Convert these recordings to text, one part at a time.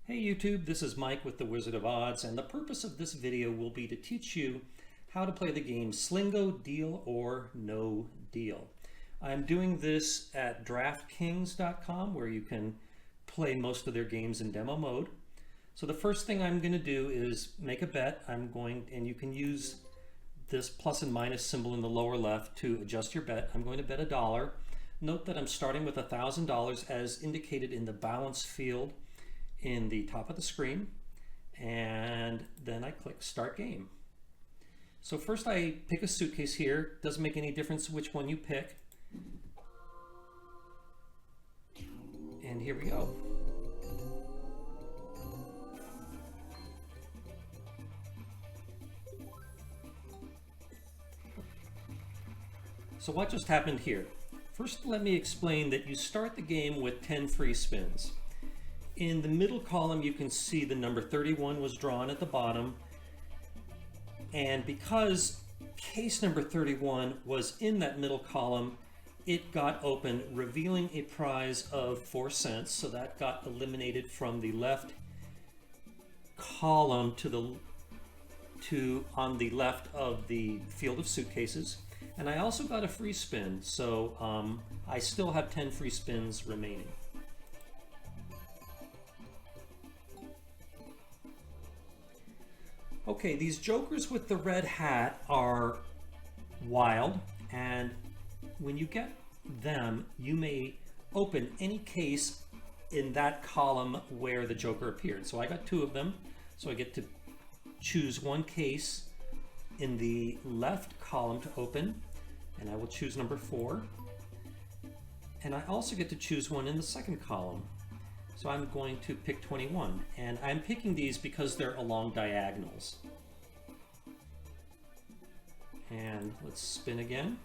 Hey YouTube, this is Mike with the Wizard of Odds, and the purpose of this video will be to teach you how to play the game Slingo Deal or No Deal. I'm doing this at DraftKings.com, where you can play most of their games in demo mode. So the first thing I'm going to do is make a bet. And you can use this plus and minus symbol in the lower left to adjust your bet. I'm going to bet $1. Note that I'm starting with $1,000 as indicated in the balance field in the top of the screen, and then I click Start Game. So first I pick a suitcase here. Doesn't make any difference which one you pick. And here we go. So what just happened here? First, let me explain that you start the game with 10 free spins. In the middle column, you can see the number 31 was drawn at the bottom. And because case number 31 was in that middle column, it got open, revealing a prize of 4 cents. So that got eliminated from the left column on the left of the field of suitcases. And I also got a free spin, so I still have 10 free spins remaining. Okay, these jokers with the red hat are wild, and when you get them, you may open any case in that column where the joker appeared. So I got 2 of them, so I get to choose one case in the left column to open, and I will choose number 4. And I also get to choose one in the second column. So I'm going to pick 21, and I'm picking these because they're along diagonals. And let's spin again.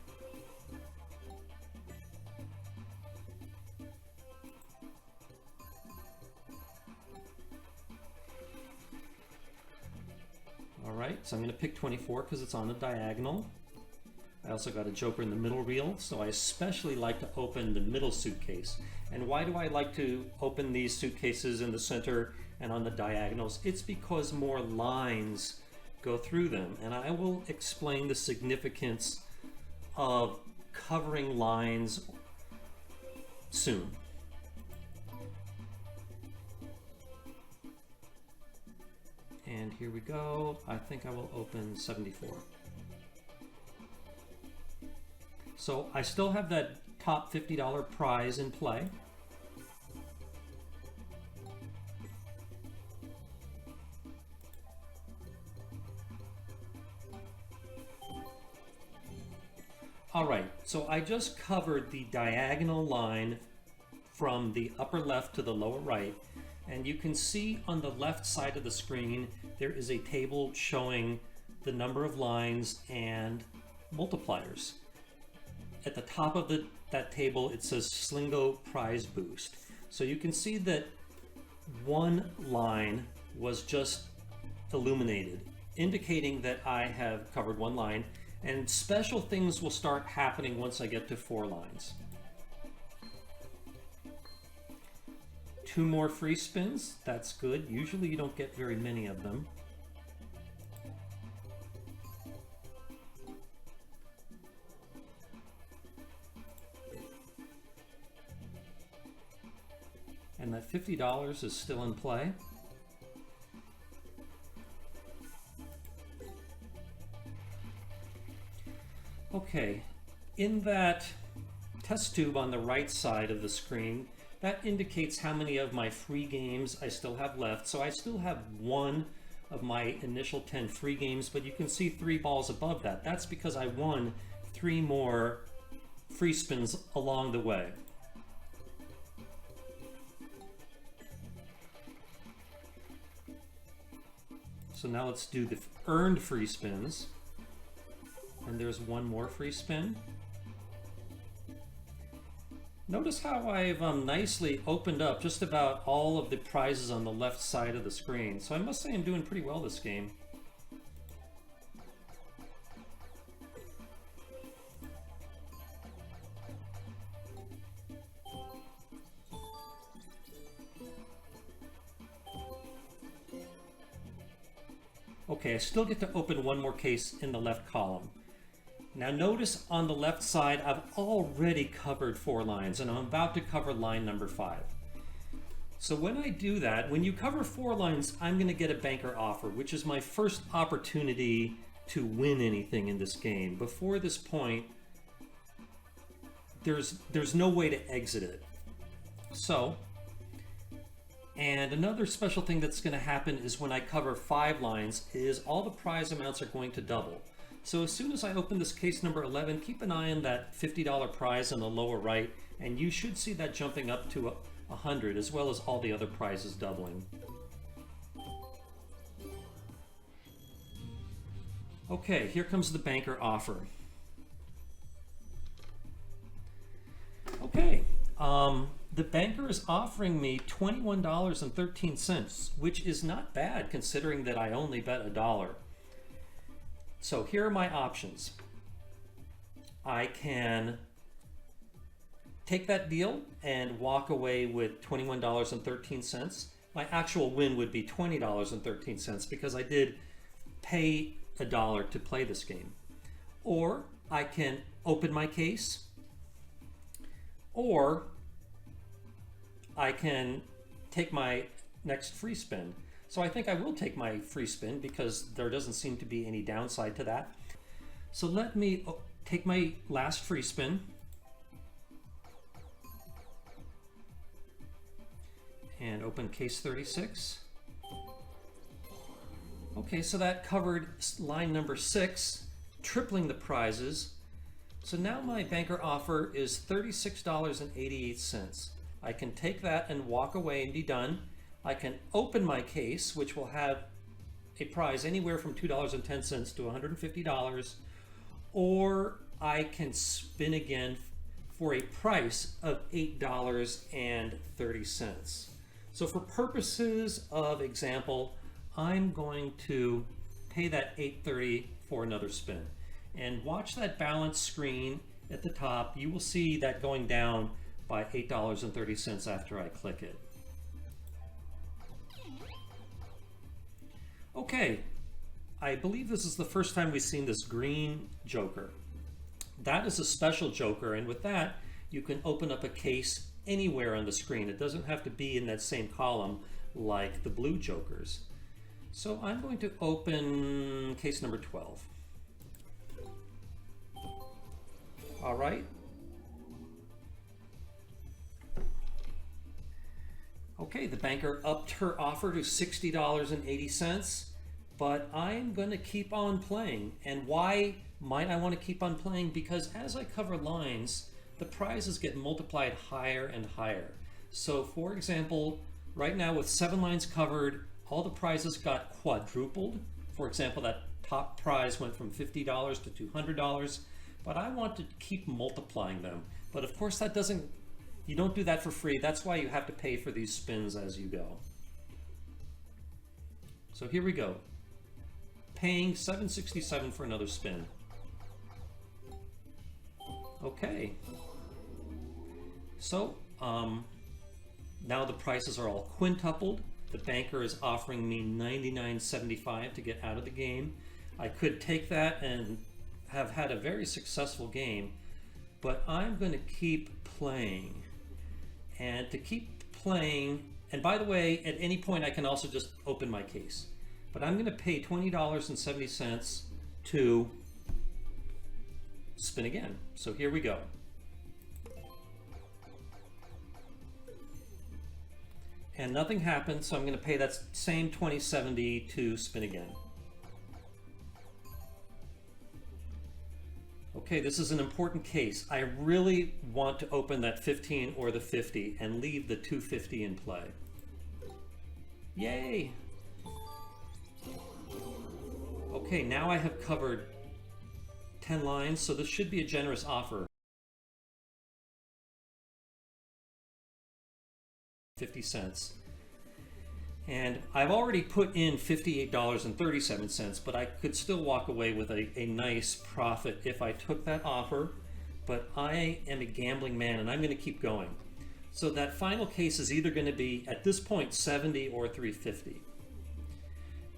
All right, so I'm going to pick 24 because it's on the diagonal. I also got a joker in the middle reel, so I especially like to open the middle suitcase. And why do I like to open these suitcases in the center and on the diagonals? It's because more lines go through them, and I will explain the significance of covering lines soon. And here we go. I think I will open 74. So I still have that top $50 prize in play. All right, so I just covered the diagonal line from the upper left to the lower right, and you can see on the left side of the screen there is a table showing the number of lines and multipliers. At the top of that table, it says Slingo Prize Boost. So you can see that one line was just illuminated, indicating that I have covered one line, and special things will start happening once I get to 4 lines. 2 more free spins, that's good. Usually you don't get very many of them. And that $50 is still in play. Okay, in that test tube on the right side of the screen, that indicates how many of my free games I still have left. So I still have 1 of my initial 10 free games, but you can see 3 balls above that. That's because I won 3 more free spins along the way. So now let's do the earned free spins. And there's 1 more free spin. Notice how I've nicely opened up just about all of the prizes on the left side of the screen. So I must say I'm doing pretty well this game. Okay, I still get to open one more case in the left column. Now notice on the left side, I've already covered 4 lines, and I'm about to cover line number 5. So when I do that, when you cover 4 lines, I'm going to get a banker offer, which is my first opportunity to win anything in this game. Before this point, there's no way to exit it. So, and another special thing that's going to happen is when I cover 5 lines is all the prize amounts are going to double. So as soon as I open this case number 11, keep an eye on that $50 prize in the lower right, and you should see that jumping up to 100, as well as all the other prizes doubling. Okay, here comes the banker offer. Okay, the banker is offering me $21.13, which is not bad considering that I only bet $1. So here are my options. I can take that deal and walk away with $21.13. My actual win would be $20.13 because I did pay $1 to play this game. Or I can open my case, or I can take my next free spin. So I think I will take my free spin because there doesn't seem to be any downside to that. So let me take my last free spin. And open case 36. Okay, so that covered line number 6, tripling the prizes. So now my banker offer is $36.88. I can take that and walk away and be done. I can open my case, which will have a prize anywhere from $2.10 to $150, or I can spin again for a price of $8.30. So for purposes of example, I'm going to pay that $8.30 for another spin. And watch that balance screen at the top. You will see that going down by $8.30 after I click it. Okay, I believe this is the first time we've seen this green joker. That is a special joker, and with that, you can open up a case anywhere on the screen. It doesn't have to be in that same column like the blue jokers. So I'm going to open case number 12. All right. Okay, the banker upped her offer to $60.80, but I'm going to keep on playing. And why might I want to keep on playing? Because as I cover lines, the prizes get multiplied higher and higher. So for example, right now with 7 lines covered, all the prizes got quadrupled. For example, that top prize went from $50 to $200, but I want to keep multiplying them. But of course that doesn't, you don't do that for free. That's why you have to pay for these spins as you go. So here we go. Paying $7.67 for another spin. Okay. So now the prices are all quintupled. The banker is offering me $99.75 to get out of the game. I could take that and have had a very successful game, but I'm going to keep playing. And to keep playing, and by the way, at any point I can also just open my case. But I'm going to pay $20.70 to spin again. So here we go. And nothing happened, so I'm going to pay that same $20.70 to spin again. Okay, this is an important case. I really want to open that 15 or the 50 and leave the 250 in play. Yay! Okay, now I have covered 10 lines, so this should be a generous offer. 50 cents. And I've already put in $58.37, but I could still walk away with a nice profit if I took that offer. But I am a gambling man and I'm going to keep going. So that final case is either going to be, at this point, 70 or 350.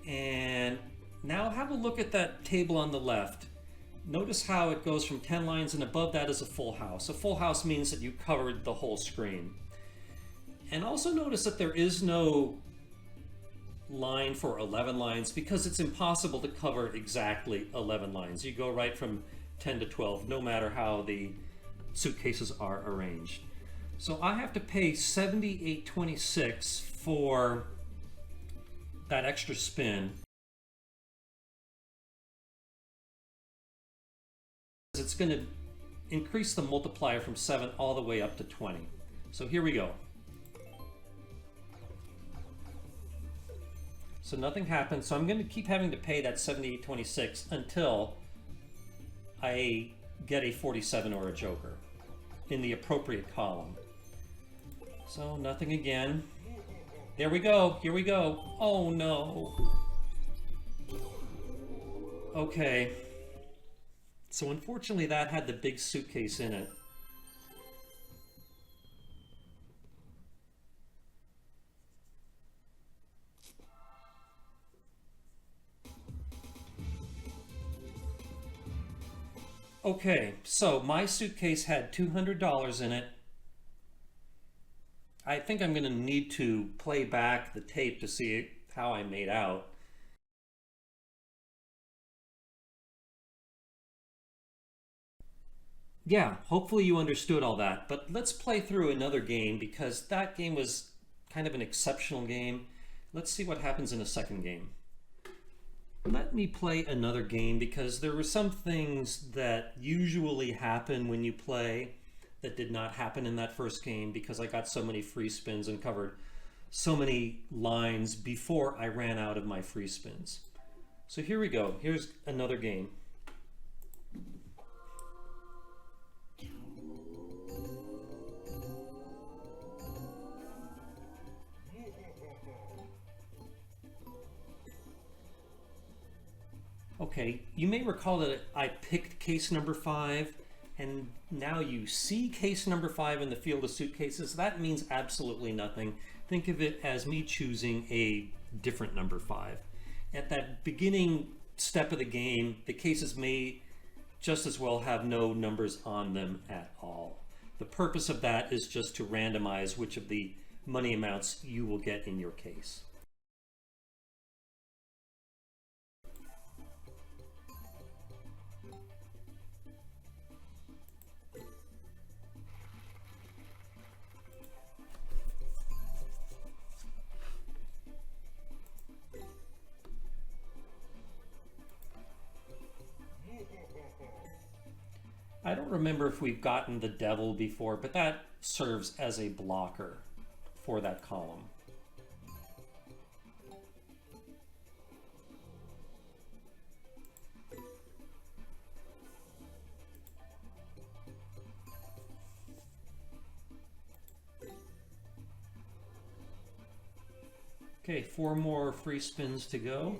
And Now have a look at that table on the left. Notice how it goes from 10 lines, and above that is a full house. A full house means that you covered the whole screen. And also notice that there is no line for 11 lines because it's impossible to cover exactly 11 lines. You go right from 10 to 12 no matter how the suitcases are arranged. So I have to pay $78.26 for that extra spin. It's going to increase the multiplier from 7 all the way up to 20. So here we go. So nothing happened, so I'm going to keep having to pay that $78.26 until I get a 47 or a joker in the appropriate column. So nothing again. There we go, here we go. Oh no. Okay. So unfortunately that had the big suitcase in it. Okay, so my suitcase had $200 in it. I think I'm going to need to play back the tape to see how I made out. Yeah, hopefully you understood all that, but let's play through another game because that game was kind of an exceptional game. Let's see what happens in a second game. Let me play another game because there were some things that usually happen when you play that did not happen in that first game because I got so many free spins and covered so many lines before I ran out of my free spins. So here we go. Here's another game. Okay, you may recall that I picked case number 5, and now you see case number 5 in the field of suitcases. That means absolutely nothing. Think of it as me choosing a different number 5. At that beginning step of the game, the cases may just as well have no numbers on them at all. The purpose of that is just to randomize which of the money amounts you will get in your case. I don't remember if we've gotten the devil before, but that serves as a blocker for that column. Okay, 4 more free spins to go.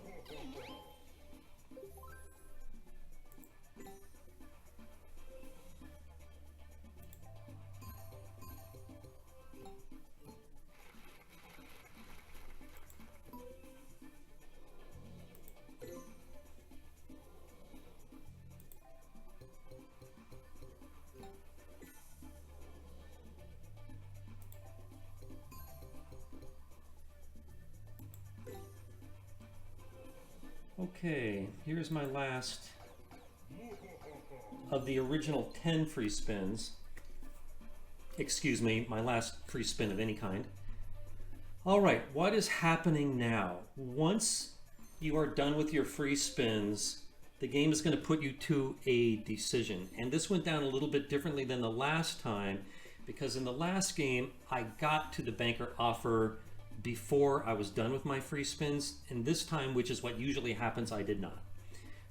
Okay, here's my last of the original 10 free spins. Excuse me, my last free spin of any kind. All right, what is happening now? Once you are done with your free spins, the game is going to put you to a decision. And this went down a little bit differently than the last time because in the last game, I got to the banker offer before I was done with my free spins, and this time, which is what usually happens, I did not.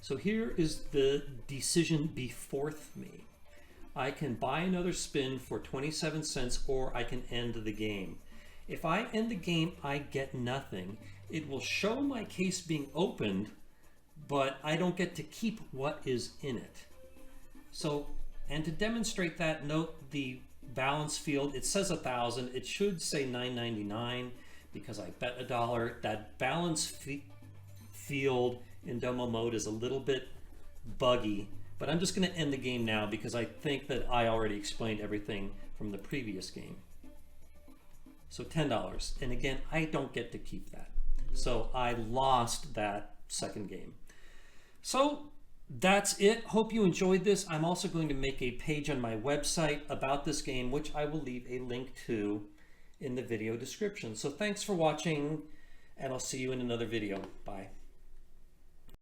So here is the decision before me. I can buy another spin for 27 cents or I can end the game. If I end the game, I get nothing. It will show my case being opened, but I don't get to keep what is in it. So, and to demonstrate that, note the balance field. It says 1,000. It should say $9.99. Because I bet $1. That balance field in demo mode is a little bit buggy, but I'm just going to end the game now because I think that I already explained everything from the previous game. So $10, and again, I don't get to keep that. So I lost that second game. So that's it. Hope you enjoyed this. I'm also going to make a page on my website about this game, which I will leave a link to in the video description. So thanks for watching, and I'll see you in another video. Bye.